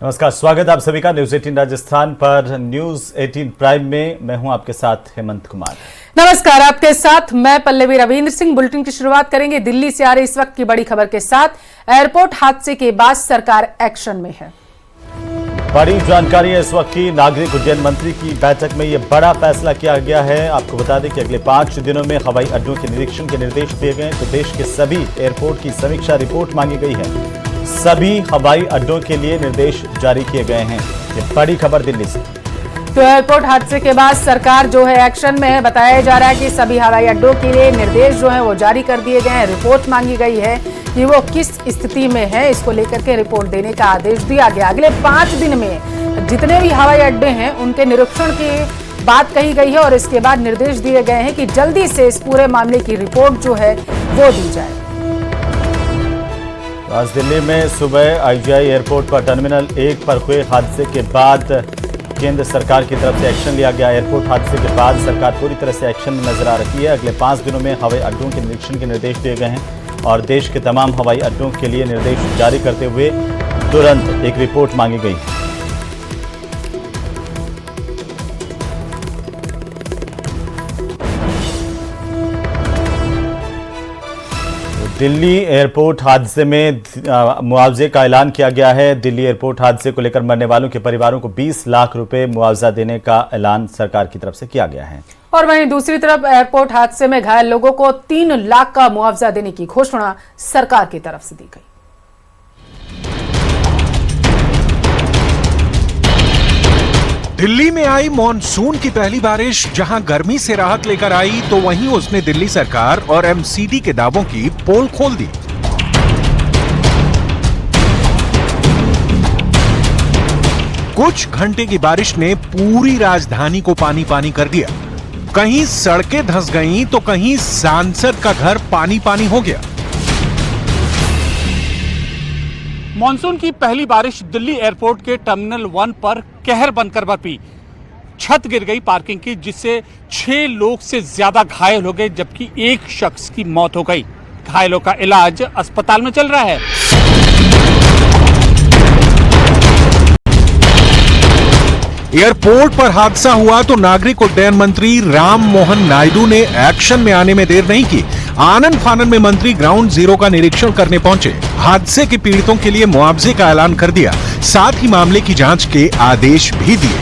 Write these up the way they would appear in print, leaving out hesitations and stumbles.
नमस्कार, स्वागत है आप सभी का न्यूज 18 राजस्थान पर। न्यूज 18 प्राइम में मैं हूं आपके साथ हेमंत कुमार। नमस्कार, आपके साथ मैं पल्लवी रविंद्र सिंह। बुलेटिन की शुरुआत करेंगे दिल्ली से आ रही इस वक्त की बड़ी खबर के साथ। एयरपोर्ट हादसे के बाद सरकार एक्शन में है। बड़ी जानकारी है इस वक्त की। नागरिक उड्डयन मंत्री की बैठक में यह बड़ा फैसला किया गया है। आपको बता दें कि अगले 5 दिनों में हवाई अड्डों के निरीक्षण के निर्देश दिए गए। तो देश के सभी एयरपोर्ट की समीक्षा रिपोर्ट मांगी गई है। सभी हवाई अड्डों के लिए निर्देश जारी किए गए हैं। ये बड़ी खबर दिल्ली से। तो एयरपोर्ट हादसे के बाद सरकार जो है एक्शन में है। बताया जा रहा है कि सभी हवाई अड्डों के लिए निर्देश जो है वो जारी कर दिए गए हैं। रिपोर्ट मांगी गई है कि वो किस स्थिति में है, इसको लेकर के रिपोर्ट देने का आदेश दिया गया। अगले 5 दिन में जितने भी हवाई अड्डे हैं उनके निरीक्षण की बात कही गई है और इसके बाद निर्देश दिए गए हैं कि जल्दी से इस पूरे मामले की रिपोर्ट जो है वो दी जाए। आज दिल्ली में सुबह आईजीआई एयरपोर्ट पर टर्मिनल 1 पर हुए हादसे के बाद केंद्र सरकार की तरफ से एक्शन लिया गया। एयरपोर्ट हादसे के बाद सरकार पूरी तरह से एक्शन में नजर आ रही है। अगले 5 दिनों में हवाई अड्डों के निरीक्षण के निर्देश दिए गए हैं और देश के तमाम हवाई अड्डों के लिए निर्देश जारी करते हुए तुरंत एक रिपोर्ट मांगी गई है। दिल्ली एयरपोर्ट हादसे में मुआवजे का ऐलान किया गया है। दिल्ली एयरपोर्ट हादसे को लेकर मरने वालों के परिवारों को 20 लाख रुपए मुआवजा देने का ऐलान सरकार की तरफ से किया गया है। और वहीं दूसरी तरफ एयरपोर्ट हादसे में घायल लोगों को 3 लाख का मुआवजा देने की घोषणा सरकार की तरफ से दी गई। दिल्ली में आई मॉनसून की पहली बारिश जहां गर्मी से राहत लेकर आई, तो वहीं उसने दिल्ली सरकार और एमसीडी के दावों की पोल खोल दी। कुछ घंटे की बारिश ने पूरी राजधानी को पानी पानी कर दिया। कहीं सड़कें धंस गईं, तो कहीं सांसद का घर पानी पानी हो गया। मॉनसून की पहली बारिश दिल्ली एयरपोर्ट के टर्मिनल 1 पर कहर बनकर बरपी। छत गिर गई पार्किंग की, जिससे 6 लोग से ज्यादा घायल हो गए, जबकि 1 शख्स की मौत हो गई। घायलों का इलाज अस्पताल में चल रहा है। एयरपोर्ट पर हादसा हुआ तो नागरिक उड्डयन मंत्री राम मोहन नायडू ने एक्शन में आने में देर नहीं की। आनन फानन में मंत्री ग्राउंड जीरो का निरीक्षण करने पहुंचे। हादसे के पीड़ितों के लिए मुआवजे का ऐलान कर दिया, साथ ही मामले की जांच के आदेश भी दिए।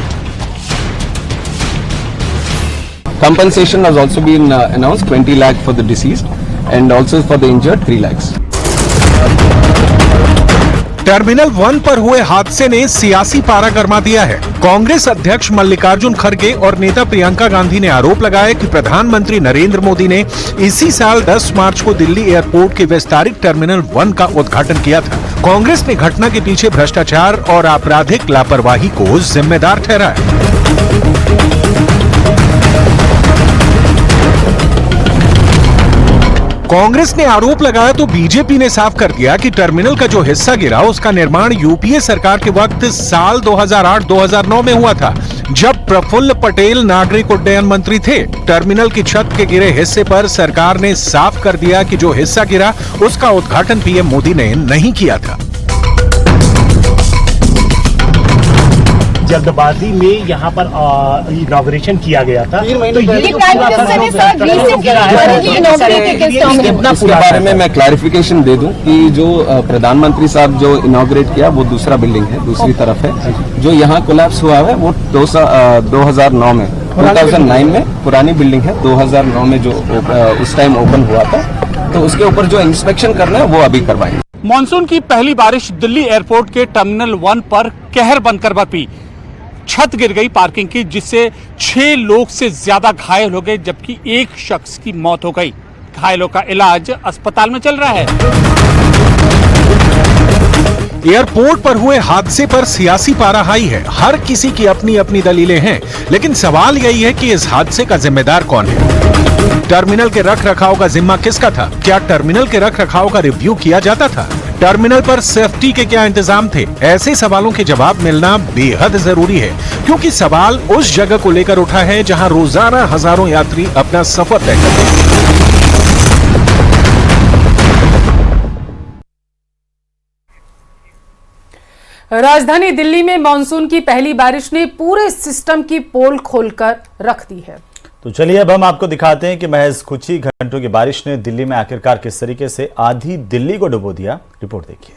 Compensation has also been announced, 20 lakh for the deceased and also for the injured 3 lakhs. Terminal 1 पर हुए हादसे ने सियासी पारा गर्मा दिया है। कांग्रेस अध्यक्ष मल्लिकार्जुन खड़गे और नेता प्रियंका गांधी ने आरोप लगाया कि प्रधानमंत्री नरेंद्र मोदी ने इसी साल 10 मार्च को दिल्ली एयरपोर्ट के विस्तारित टर्मिनल 1 का उद्घाटन किया था। कांग्रेस ने घटना के पीछे भ्रष्टाचार और आपराधिक लापरवाही को जिम्मेदार ठहराया। कांग्रेस ने आरोप लगाया तो बीजेपी ने साफ कर दिया कि टर्मिनल का जो हिस्सा गिरा उसका निर्माण यूपीए सरकार के वक्त साल 2008-2009 में हुआ था, जब प्रफुल्ल पटेल नागरिक उड्डयन मंत्री थे। टर्मिनल की छत के गिरे हिस्से पर सरकार ने साफ कर दिया कि जो हिस्सा गिरा उसका उद्घाटन पीएम मोदी ने नहीं किया था। जल्दबाजी में यहाँ पर इनॉग्रेशन किया गया था। इसके बारे में मैं क्लैरिफिकेशन दे दूं कि जो प्रधानमंत्री साहब जो इनॉग्रेट किया वो दूसरा बिल्डिंग है, दूसरी तरफ है। जो यहाँ कोलैप्स हुआ है वो 2009 में 2009 में पुरानी बिल्डिंग है। 2009 में जो उस टाइम ओपन हुआ था, तो उसके ऊपर जो इंस्पेक्शन करना है वो अभी करवाएंगे। मॉनसून की पहली बारिश दिल्ली एयरपोर्ट के टर्मिनल 1 पर कहर बनकर बरपी। छत गिर गई पार्किंग की, जिससे 6 लोग से ज्यादा घायल हो गए, जबकि 1 शख्स की मौत हो गई। घायलों का इलाज अस्पताल में चल रहा है। एयरपोर्ट पर हुए हादसे पर सियासी पारा हाई है। हर किसी की अपनी अपनी दलीलें हैं, लेकिन सवाल यही है कि इस हादसे का जिम्मेदार कौन है। टर्मिनल के रख रखाव का जिम्मा किसका था? क्या टर्मिनल के रख रखाव का रिव्यू किया जाता था? टर्मिनल पर सेफ्टी के क्या इंतजाम थे? ऐसे सवालों के जवाब मिलना बेहद जरूरी है, क्योंकि सवाल उस जगह को लेकर उठा है जहां रोजाना हजारों यात्री अपना सफर तय करते हैं। राजधानी दिल्ली में मानसून की पहली बारिश ने पूरे सिस्टम की पोल खोलकर रख दी है। तो चलिए अब हम आपको दिखाते हैं कि महज कुछ ही घंटों की बारिश ने दिल्ली में आखिरकार किस तरीके से आधी दिल्ली को डुबो दिया। रिपोर्ट देखिए।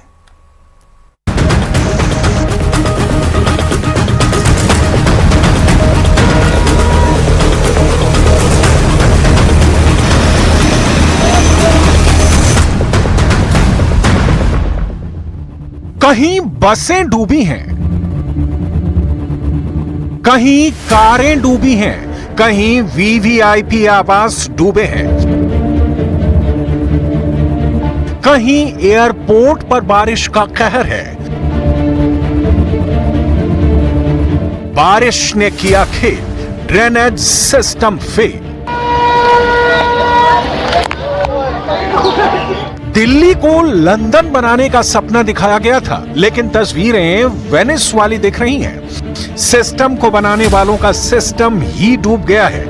कहीं बसें डूबी हैं, कहीं कारें डूबी हैं, कहीं वीवीआईपी आवास डूबे हैं, कहीं एयरपोर्ट पर बारिश का कहर है। बारिश ने किया खेल, ड्रेनेज सिस्टम फेल। दिल्ली को लंदन बनाने का सपना दिखाया गया था, लेकिन तस्वीरें वेनिस वाली दिख रही हैं। सिस्टम को बनाने वालों का सिस्टम ही डूब गया है।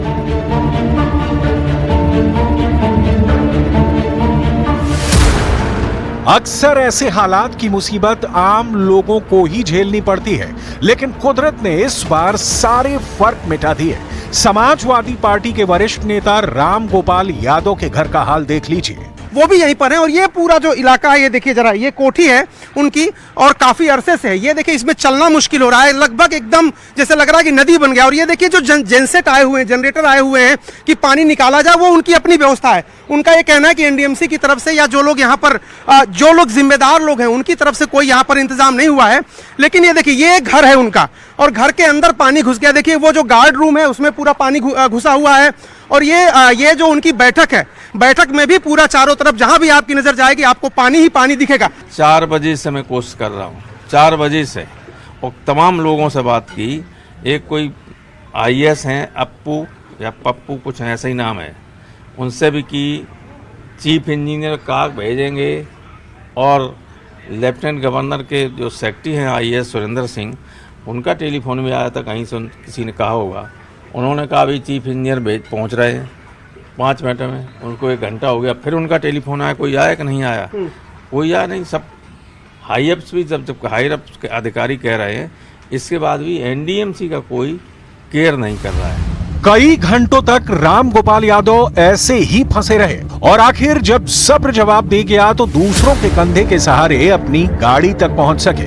अक्सर ऐसे हालात की मुसीबत आम लोगों को ही झेलनी पड़ती है, लेकिन कुदरत ने इस बार सारे फर्क मिटा दिए। समाजवादी पार्टी के वरिष्ठ नेता राम गोपाल यादव के घर का हाल देख लीजिए। वो भी यहीं पर है और ये पूरा जो इलाका है, ये देखिए जरा, ये कोठी है उनकी और काफी अरसे से है। ये देखिए इसमें चलना मुश्किल हो रहा है, लगभग एकदम जैसे लग रहा है कि नदी बन गया। और ये देखिए जो जेनसेट आए हुए हैं, जनरेटर आए हुए हैं कि पानी निकाला जाए, वो उनकी अपनी व्यवस्था है। उनका ये कहना है कि एनडीएमसी की तरफ से या जो लोग यहाँ पर जो लोग जिम्मेदार लोग हैं उनकी तरफ से कोई यहाँ पर इंतजाम नहीं हुआ है। लेकिन ये देखिए ये घर है उनका और घर के अंदर पानी घुस गया। देखिए वो जो गार्ड रूम है उसमें पूरा पानी घुसा हुआ है। और ये जो उनकी बैठक है, बैठक में भी पूरा चारों तरफ जहां भी आपकी नजर जाएगी आपको पानी ही पानी दिखेगा। 4 बजे से मैं कोशिश कर रहा हूँ, 4 बजे से, और तमाम लोगों से बात की। एक कोई आईएएस हैं, अप्पू या पप्पू कुछ ऐसा ही नाम है, उनसे भी की। चीफ इंजीनियर काग भेजेंगे और लेफ्टिनेंट गवर्नर के जो सेक्रेटरी हैं आईएएस सुरेंद्र सिंह, उनका टेलीफोन में आया था, कहीं से किसी ने कहा होगा। उन्होंने कहा अभी चीफ इंजीनियर पहुंच रहे हैं 5 मिनट में। उनको 1 घंटा हो गया, फिर उनका टेलीफोन आया, कोई आया कि नहीं आया? कोई आया नहीं। सब हाई अप्स भी, जब हाई अप्स के अधिकारी कह रहे हैं, इसके बाद भी एनडीएमसी का कोई केयर नहीं कर रहा है। कई घंटों तक राम गोपाल यादव ऐसे ही फंसे रहे और आखिर जब सब्र जवाब दे गया तो दूसरों के कंधे के सहारे अपनी गाड़ी तक पहुंच सके।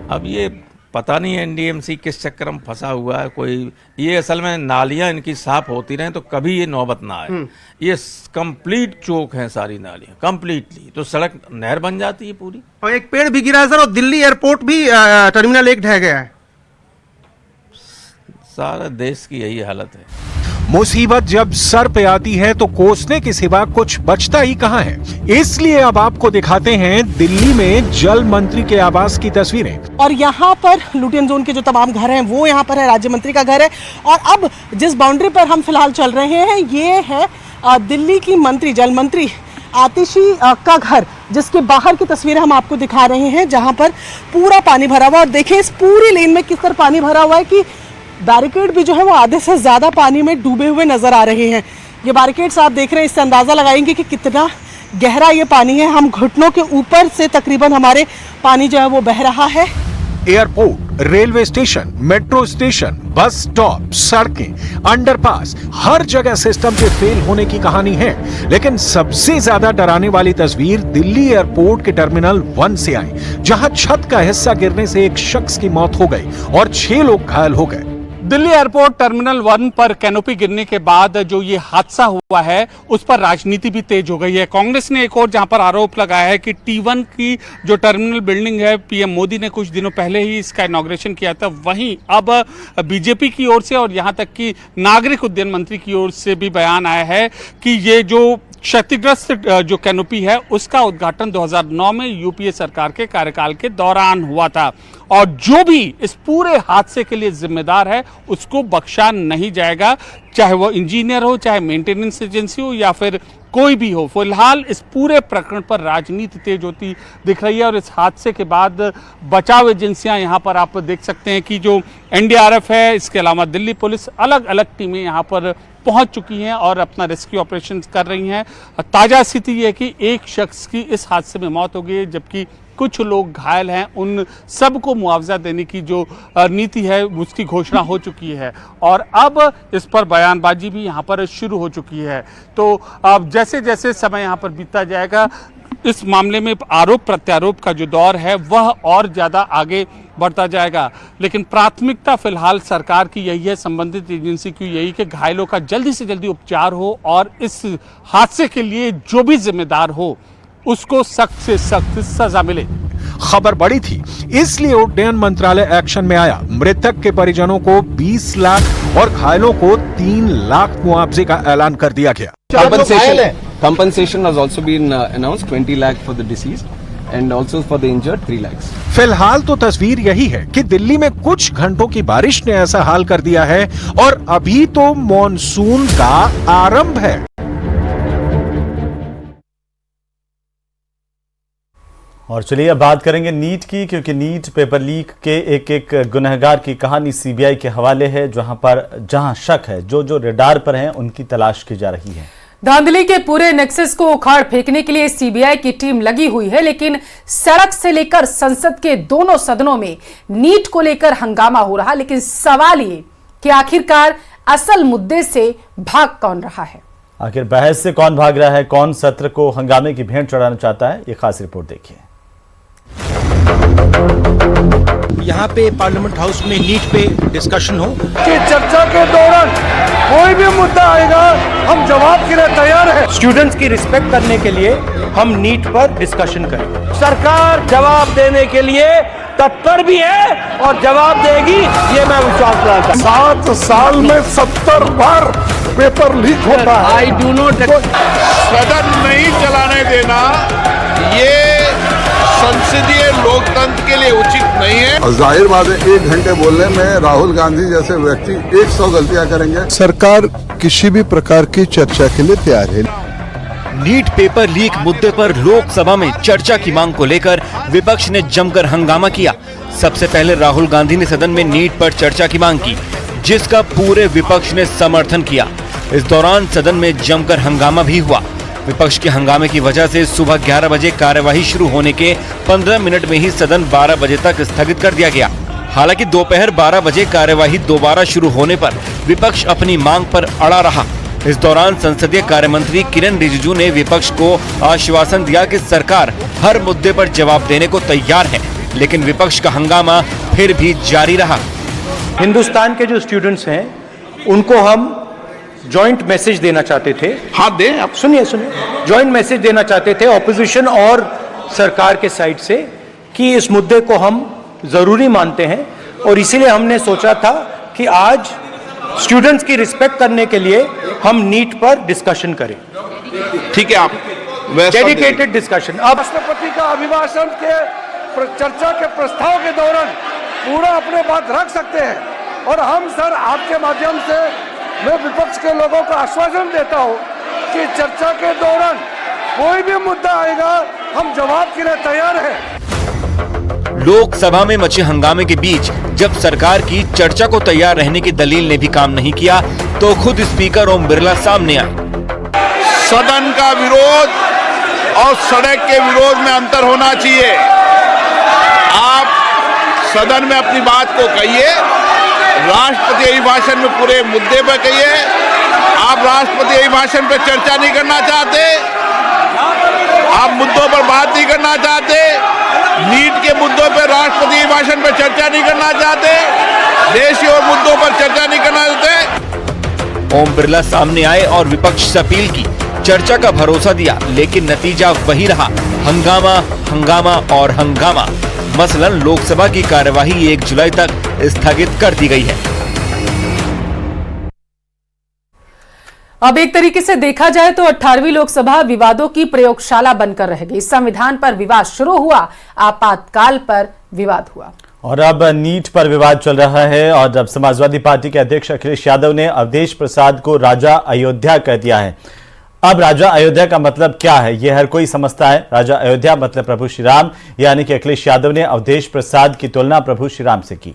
अब ये पता नहीं एनडीएमसी किस चक्कर में फंसा हुआ है कोई। ये असल में नालियां इनकी साफ होती रहें तो कभी ये नौबत ना आए। ये कंप्लीट चौक है सारी नालियां, कंप्लीटली, तो सड़क नहर बन जाती है पूरी। और एक पेड़ भी गिरा है सर, और दिल्ली एयरपोर्ट भी टर्मिनल 1 ढह गया है। सारा देश की यही हालत है। मुसीबत जब सर पे आती है तो कोसने के सिवा कुछ बचता ही कहां है। इसलिए अब आपको दिखाते हैं दिल्ली में जल मंत्री के आवास की तस्वीरें। और यहाँ पर लुटियन जोन के जो तमाम घर हैं वो यहाँ पर है, राज्य मंत्री का घर है। और अब जिस बाउंड्री पर हम फिलहाल चल रहे हैं ये है दिल्ली की मंत्री, जल मंत्री आतिशी का घर, जिसके बाहर की तस्वीरें हम आपको दिखा रहे हैं, जहाँ पर पूरा पानी भरा हुआ। और देखिए इस पूरी लेन में किस तरह पानी भरा हुआ है कि बैरिकेड भी जो है वो आधे से ज्यादा पानी में डूबे हुए नजर आ रहे हैं। ये बैरिकेड्स आप देख रहे हैं, इससे अंदाजा लगाएंगे कि कितना गहरा ये पानी है। हम घुटनों के ऊपर से तकरीबन हमारे पानी जो है वो बह रहा है। Airport, railway station, metro station, bus stop, सड़कें, अंडरपास, हर जगह सिस्टम के फेल होने की कहानी है। लेकिन सबसे ज्यादा डराने वाली तस्वीर दिल्ली एयरपोर्ट के टर्मिनल 1 से आई, जहां छत का हिस्सा गिरने से एक शख्स की मौत हो गई और 6 लोग घायल हो गए। दिल्ली एयरपोर्ट टर्मिनल 1 पर कैनोपी गिरने के बाद जो ये हादसा हुआ है उस पर राजनीति भी तेज हो गई है। कांग्रेस ने एक और जहां पर आरोप लगाया है कि T1 की जो टर्मिनल बिल्डिंग है, पीएम मोदी ने कुछ दिनों पहले ही इसका इनॉग्रेशन किया था। वहीं अब बीजेपी की ओर से और यहां तक कि नागरिक उड्डयन मंत्री की ओर से भी बयान आया है कि ये जो क्षतिग्रस्त जो कैनोपी है उसका उद्घाटन 2009 में यूपीए सरकार के कार्यकाल के दौरान हुआ था और जो भी इस पूरे हादसे के लिए जिम्मेदार है उसको बख्शा नहीं जाएगा, चाहे वो इंजीनियर हो, चाहे मेंटेनेंस एजेंसी हो या फिर कोई भी हो। फिलहाल इस पूरे प्रकरण पर राजनीति तेज होती दिख रही है और इस हादसे के बाद बचाव एजेंसियां यहां पर आप देख सकते हैं कि जो एनडीआरएफ है, इसके अलावा दिल्ली पुलिस, अलग अलग टीमें यहां पर पहुंच चुकी हैं और अपना रेस्क्यू ऑपरेशन कर रही हैं। ताजा स्थिति यह है कि एक शख्स की इस हादसे में मौत हो गई है जबकि कुछ लोग घायल हैं, उन सबको मुआवजा देने की जो नीति है उसकी घोषणा हो चुकी है और अब इस पर बयानबाजी भी यहाँ पर शुरू हो चुकी है। तो अब जैसे जैसे समय यहाँ पर बीतता जाएगा इस मामले में आरोप प्रत्यारोप का जो दौर है वह और ज़्यादा आगे बढ़ता जाएगा, लेकिन प्राथमिकता फिलहाल सरकार की यही है, संबंधित एजेंसी की यही कि घायलों का जल्दी से जल्दी उपचार हो और इस हादसे के लिए जो भी जिम्मेदार हो उसको सख्त से सख्त सजा मिले। खबर बड़ी थी, इसलिए उड्डयन मंत्रालय एक्शन में आया। मृतक के परिजनों को 20 लाख और घायलों को 3 लाख मुआवजे का ऐलान कर दिया गया। Compensation has also been announced, 20 lakh for the deceased and also for the injured 3 lakhs. फिलहाल तो तस्वीर यही है कि दिल्ली में कुछ घंटों की बारिश ने ऐसा हाल कर दिया है और अभी तो मॉनसून का आरंभ है। और चलिए अब बात करेंगे नीट की, क्योंकि नीट पेपर लीक के एक गुनहगार की कहानी सीबीआई के हवाले है, जहां शक है, जो रेडार पर हैं उनकी तलाश की जा रही है। धांधली के पूरे नेक्सस को उखाड़ फेंकने के लिए सीबीआई की टीम लगी हुई है, लेकिन सड़क से लेकर संसद के दोनों सदनों में नीट को लेकर हंगामा हो रहा। लेकिन सवाल ये कि आखिरकार असल मुद्दे से भाग कौन रहा है? आखिर बहस से कौन भाग रहा है, कौन सत्र को हंगामे की भेंट चढ़ाना चाहता है, ये खास रिपोर्ट देखिए। यहाँ पे पार्लियामेंट हाउस में नीट पे डिस्कशन हो कि चर्चा के दौरान कोई भी मुद्दा आएगा हम जवाब के लिए तैयार हैं। स्टूडेंट्स की रिस्पेक्ट करने के लिए हम नीट पर डिस्कशन करें। सरकार जवाब देने के लिए तत्पर भी है और जवाब देगी, ये मैं विश्वास दिलाता हूं। 7 साल में 70 बार पेपर लीक होता है। आई डू नॉट सदन नहीं चलाने देना ये संसदीय लोकतंत्र के लिए उचित नहीं है। और जाहिर बात है 1 घंटे बोलने में राहुल गांधी जैसे व्यक्ति 100 गलतियां करेंगे। सरकार किसी भी प्रकार की चर्चा के लिए तैयार है। नीट पेपर लीक मुद्दे पर लोकसभा में चर्चा की मांग को लेकर विपक्ष ने जमकर हंगामा किया। सबसे पहले राहुल गांधी ने सदन में नीट पर चर्चा की मांग की, जिसका पूरे विपक्ष ने समर्थन किया। इस दौरान सदन में जमकर हंगामा भी हुआ। विपक्ष के हंगामे की वजह से सुबह 11 बजे कार्यवाही शुरू होने के 15 मिनट में ही सदन 12 बजे तक स्थगित कर दिया गया। हालांकि दोपहर 12 बजे कार्यवाही दोबारा शुरू होने पर विपक्ष अपनी मांग पर अड़ा रहा। इस दौरान संसदीय कार्य मंत्री किरण रिजिजू ने विपक्ष को आश्वासन दिया कि सरकार हर मुद्दे पर जवाब देने को तैयार है, लेकिन विपक्ष का हंगामा फिर भी जारी रहा। हिंदुस्तान के जो स्टूडेंट्स हैं उनको हम जॉइंट मैसेज देना चाहते थे। हाँ दें, आप सुनिए जॉइंट मैसेज देना चाहते थे ऑपोजिशन और सरकार के साइड से कि इस मुद्दे को हम जरूरी मानते हैं और इसीलिए हमने सोचा था कि आज स्टूडेंट्स की रिस्पेक्ट करने के लिए हम नीट पर डिस्कशन करें। ठीक है, आप डेडिकेटेड डिस्कशन। अब राष्ट्रपति का अभिभाषण के चर्चा के प्रस्ताव के दौरान पूरा अपने बात रख सकते हैं और हम सर आपके माध्यम से मैं विपक्ष के लोगों को आश्वासन देता हूं कि चर्चा के दौरान कोई भी मुद्दा आएगा हम जवाब के लिए तैयार हैं। लोकसभा में मचे हंगामे के बीच जब सरकार की चर्चा को तैयार रहने की दलील ने भी काम नहीं किया, तो खुद स्पीकर ओम बिरला सामने आए। सदन का विरोध और सड़क के विरोध में अंतर होना चाहिए। आप सदन में अपनी बात को कहिए, राष्ट्रपति अभिभाषण में पूरे मुद्दे पर कहिए। आप राष्ट्रपति अभिभाषण पर चर्चा नहीं करना चाहते, आप मुद्दों पर बात नहीं करना चाहते, नीट के मुद्दों पर राष्ट्रपति अभिभाषण पर चर्चा नहीं करना चाहते, देश और मुद्दों पर चर्चा नहीं करना चाहते। ओम बिरला सामने आए और विपक्ष से अपील की, चर्चा का भरोसा दिया, लेकिन नतीजा वही रहा, हंगामा, हंगामा और हंगामा। मसलन लोकसभा की कार्यवाही 1 जुलाई तक स्थगित कर दी गई है। अब एक तरीके से देखा जाए तो 18वीं लोकसभा विवादों की प्रयोगशाला बनकर रह गई। संविधान पर विवाद शुरू हुआ, आपातकाल पर विवाद हुआ और अब नीट पर विवाद चल रहा है। और जब समाजवादी पार्टी के अध्यक्ष अखिलेश यादव ने अवधेश प्रसाद को राजा अयोध्या कह दिया है। अब राजा अयोध्या का मतलब क्या है, यह हर कोई समझता है। राजा अयोध्या मतलब प्रभु श्री राम, यानी कि अखिलेश यादव ने अवधेश प्रसाद की तुलना प्रभु श्री राम से की।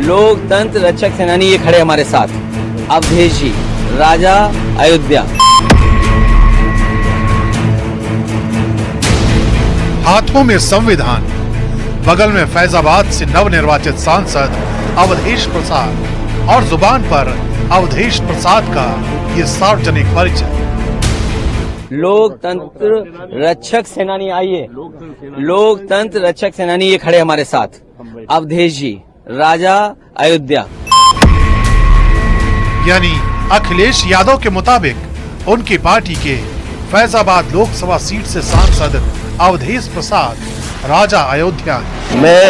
लोकतंत्र रक्षक सेनानी ये खड़े हमारे साथ, अवधेश जी, राजा अयोध्या। हाथों में संविधान, बगल में फैजाबाद से नवनिर्वाचित सांसद अवधेश प्रसाद और जुबान पर अवधेश प्रसाद का ये सार्वजनिक परिचय। लोकतंत्र रक्षक सेनानी आइए, लोकतंत्र रक्षक सेनानी ये खड़े हमारे साथ, अवधेश जी, राजा अयोध्या। यानी अखिलेश यादव के मुताबिक उनकी पार्टी के फैजाबाद लोकसभा सीट से सांसद अवधेश प्रसाद राजा अयोध्या। मैं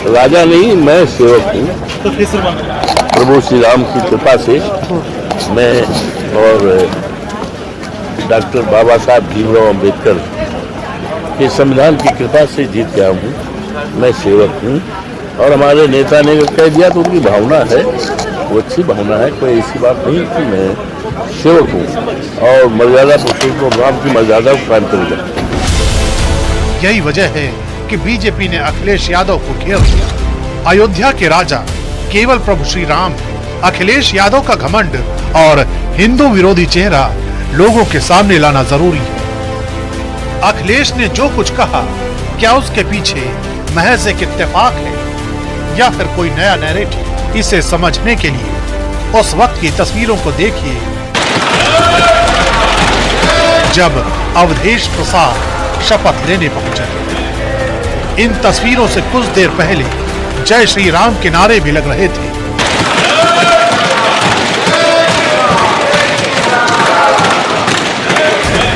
राजा नहीं, मैं सेवक हूँ। प्रभु श्री राम की कृपा से मैं और डॉक्टर बाबा साहब भीमराव अम्बेडकर के संविधान की कृपा से जीत गया हूँ। मैं सेवक हूँ और हमारे नेता ने कह दिया तो उनकी भावना है, वो अच्छी भावना है, कोई ऐसी बात नहीं कि मैं सेवक हूँ और मर्यादा पुरुषोत्तम राम की मर्यादा को कायम करेगा। यही वजह है कि बीजेपी ने अखिलेश यादव को घेर लिया। अयोध्या के राजा केवल प्रभु श्री राम। अखिलेश यादव का घमंड और हिंदू विरोधी चेहरा लोगों के सामने लाना जरूरी है। अखिलेश ने जो कुछ कहा, क्या उसके पीछे महज एक इत्तेफाक है या फिर कोई नया नैरेटिव? इसे समझने के लिए उस वक्त की तस्वीरों को देखिए जब अवधेश प्रसाद शपथ लेने पहुंचे। इन तस्वीरों से कुछ देर पहले जय श्री राम के नारे भी लग रहे थे।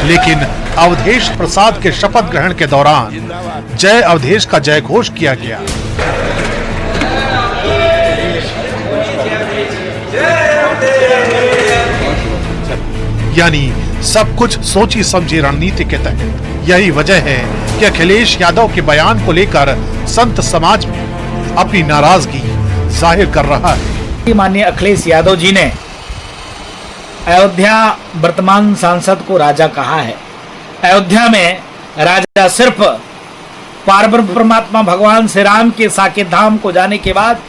लेकिन अवधेश प्रसाद के शपथ ग्रहण के दौरान जय अवधेश का जय घोष किया गया। यानी सब कुछ सोची समझी रणनीति के तहत। यही वजह है कि अखिलेश यादव के बयान को लेकर संत समाज में अपनी नाराजगी जाहिर कर रहा है। माननीय अखिलेश यादव जी ने अयोध्या वर्तमान सांसद को राजा कहा है। अयोध्या में राजा सिर्फ पार्वती परमात्मा भगवान श्री राम के साकेत धाम को जाने के बाद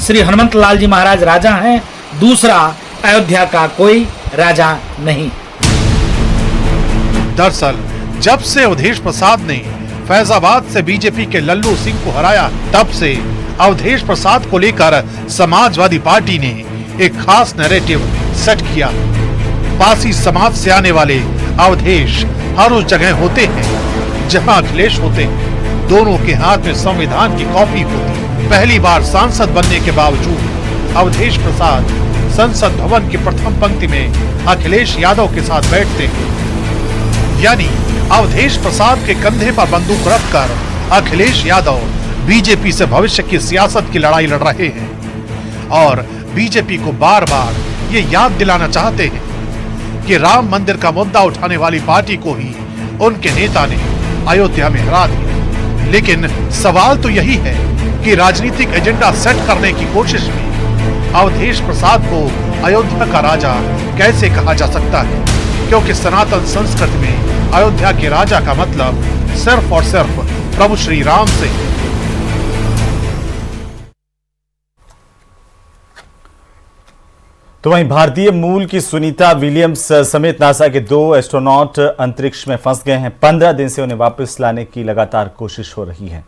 श्री हनुमत लाल जी महाराज राजा हैं, दूसरा अयोध्या का कोई राजा नहीं। दरअसल जब से अवधेश प्रसाद ने फैजाबाद से बीजेपी के लल्लू सिंह को हराया, तब से अवधेश प्रसाद को लेकर समाजवादी पार्टी ने एक खास नैरेटिव सेट किया। पासी समाज से आने वाले अवधेश हर उस जगह होते हैं जहां अखिलेश होते हैं। दोनों के हाथ में संविधान की कॉपी होती। पहली बार सांसद बनने के बावजूद अवधेश प्रसाद संसद भवन की प्रथम पंक्ति में अखिलेश यादव के साथ बैठते हैं। यानी अवधेश प्रसाद के कंधे पर बंदूक रखकर अखिलेश यादव बीजेपी से भविष्य की सियासत की लड़ाई लड़ रहे हैं और बीजेपी को बार बार ये याद दिलाना चाहते हैं कि राम मंदिर का मुद्दा उठाने वाली पार्टी को ही उनके नेता ने अयोध्या में हरा दिया। लेकिन सवाल तो यही है कि राजनीतिक एजेंडा सेट करने की कोशिश में अवधेश प्रसाद को अयोध्या का राजा कैसे कहा जा सकता है, क्योंकि सनातन संस्कृति में अयोध्या के राजा का मतलब सिर्फ और सिर्फ प्रभु श्री राम से। तो वहीं भारतीय मूल की सुनीता विलियम्स समेत नासा के 2 एस्ट्रोनॉट अंतरिक्ष में फंस गए हैं। 15 दिन से उन्हें वापस लाने की लगातार कोशिश हो रही है।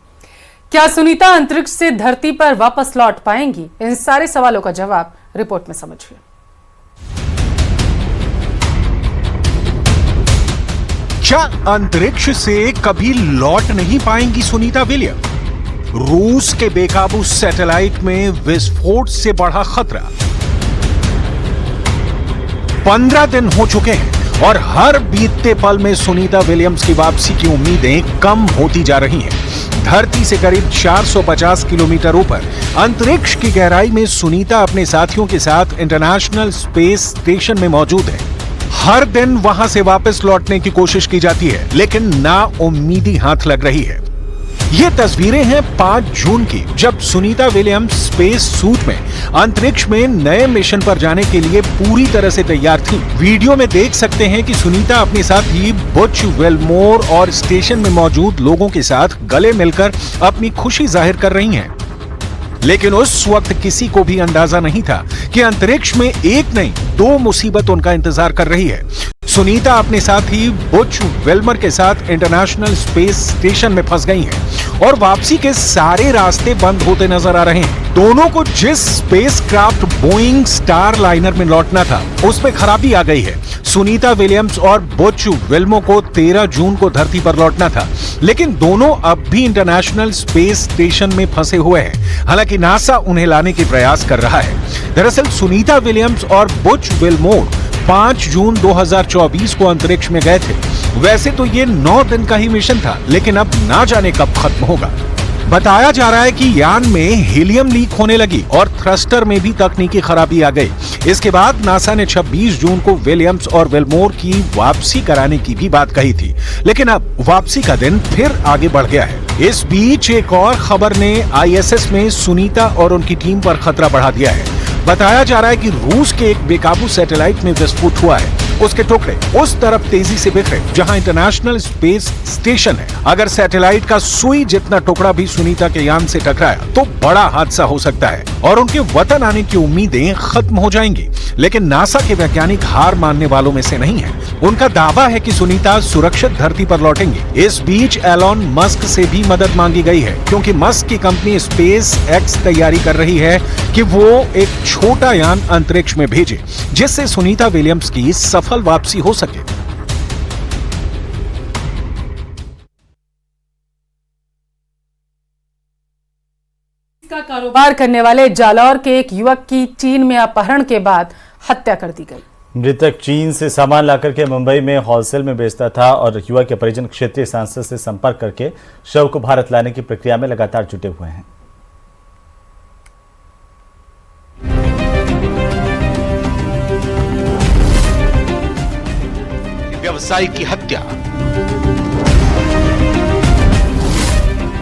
क्या सुनीता अंतरिक्ष से धरती पर वापस लौट पाएंगी? इन सारे सवालों का जवाब रिपोर्ट में समझिए। क्या अंतरिक्ष से कभी लौट नहीं पाएंगी सुनीता विलियम? रूस के बेकाबू सैटेलाइट में विस्फोट से बढ़ा खतरा। 15 दिन हो चुके हैं और हर बीतते पल में सुनीता विलियम्स की वापसी की उम्मीदें कम होती जा रही हैं। धरती से करीब 450 किलोमीटर ऊपर अंतरिक्ष की गहराई में सुनीता अपने साथियों के साथ इंटरनेशनल स्पेस स्टेशन में मौजूद है। हर दिन वहां से वापस लौटने की कोशिश की जाती है, लेकिन ना उम्मीदी हाथ लग रही है। ये तस्वीरें हैं 5 जून की, जब सुनीता विलियम्स स्पेस सूट में अंतरिक्ष में नए मिशन पर जाने के लिए पूरी तरह से तैयार थी। वीडियो में देख सकते हैं कि सुनीता अपने साथी बुच वेलमोर और स्टेशन में मौजूद लोगों के साथ गले मिलकर अपनी खुशी जाहिर कर रही हैं। लेकिन उस वक्त किसी को भी अंदाजा नहीं था कि अंतरिक्ष में एक नहीं 2 मुसीबत उनका इंतजार कर रही है। सुनीता अपने साथी बुच विल्मर के साथ इंटरनेशनल स्पेस स्टेशन में फंस गई हैं और वापसी के सारे रास्ते बंद होते नजर आ रहे हैं। दोनों को जिस स्पेसक्राफ्ट बोइंग स्टार लाइनर में लौटना था उसमें खराबी आ गई है। सुनीता विलियम्स और बुच विल्मो को 13 जून को धरती पर लौटना था, लेकिन दोनों अब भी इंटरनेशनल स्पेस स्टेशन में फंसे हुए हैं। हालांकि नासा उन्हें लाने के प्रयास कर रहा है। दरअसल सुनीता विलियम्स और बुच विल्मोर 5 जून 2024 को अंतरिक्ष में गए थे। वैसे तो ये 9 दिन का ही मिशन था, लेकिन अब ना जाने कब खत्म होगा। बताया जा रहा है कि यान में हीलियम लीक होने लगी और थ्रस्टर में भी तकनीकी खराबी आ गई। इसके बाद नासा ने 26 जून को विलियम्स और विल्मोर की वापसी कराने की भी बात कही थी, लेकिन अब वापसी का दिन फिर आगे बढ़ गया है। इस बीच एक और खबर ने ISS में सुनीता और उनकी टीम पर खतरा बढ़ा दिया है। बताया जा रहा है कि रूस के एक बेकाबू सैटेलाइट में विस्फोट हुआ है। उसके टुकड़े उस तरफ तेजी से बिखरे जहां इंटरनेशनल स्पेस स्टेशन है। अगर सैटेलाइट का सुई जितना टुकड़ा भी सुनीता के यान से टकराया तो बड़ा हादसा हो सकता है और उनके वतन आने की उम्मीदें खत्म हो जाएंगी। लेकिन नासा के वैज्ञानिक हार मानने वालों में से नहीं है। उनका दावा है कि सुनीता सुरक्षित धरती पर लौटेंगे। इस बीच एलॉन मस्क से भी मदद मांगी गई है, क्योंकि मस्क की कंपनी स्पेस एक्स तैयारी कर रही है कि वो एक छोटा यान अंतरिक्ष में भेजे, जिससे सुनीता विलियम्स की सफल वापसी हो सके। इसका कारोबार करने वाले जालौर के एक युवक की चीन में अपहरण के बाद हत्या कर दी गई। मृतक चीन से सामान लाकर के मुंबई में होलसेल में बेचता था और युवक के परिजन क्षेत्रीय सांसद से संपर्क करके शव को भारत लाने की प्रक्रिया में लगातार जुटे हुए हैं। व्यवसायी की हत्या।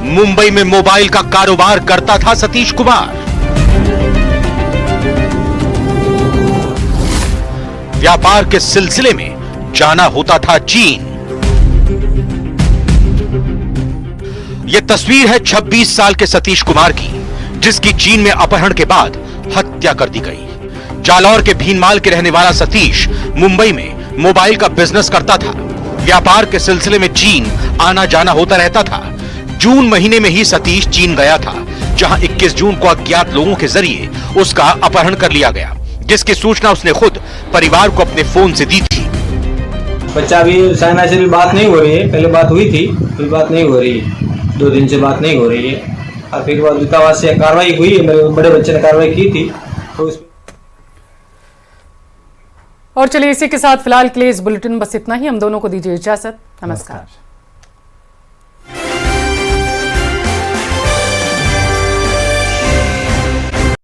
मुंबई में मोबाइल का कारोबार करता था सतीश कुमार। व्यापार के सिलसिले में जाना होता था चीन। यह तस्वीर है 26 साल के सतीश कुमार की, जिसकी चीन में अपहरण के बाद हत्या कर दी गई। जालौर के भीनमाल के रहने वाला सतीश मुंबई में मोबाइल का बिजनेस करता था। व्यापार के सिलसिले में चीन आना जाना होता रहता था। जून महीने में ही सतीश चीन गया था, जहां 21 जून को अज्ञात लोगों के जरिए उसका अपहरण कर लिया गया, जिसकी सूचना उसने खुद परिवार को अपने फोन से दी थी। बच्चा अभी साइना से भी बात नहीं हो रही है। पहले बात हुई थी, फिर बात नहीं हो रही है। 2 दिन से बात नहीं हो रही है और फिर बाद दूतावास से कार्रवाई हुई है। मेरे बड़े बच्चे ने कार्रवाई की थी तो और चलिए इसी के साथ फिलहाल के लिए इस बुलेटिन बस इतना ही। हम दोनों को दीजिए इजाजत। नमस्कार।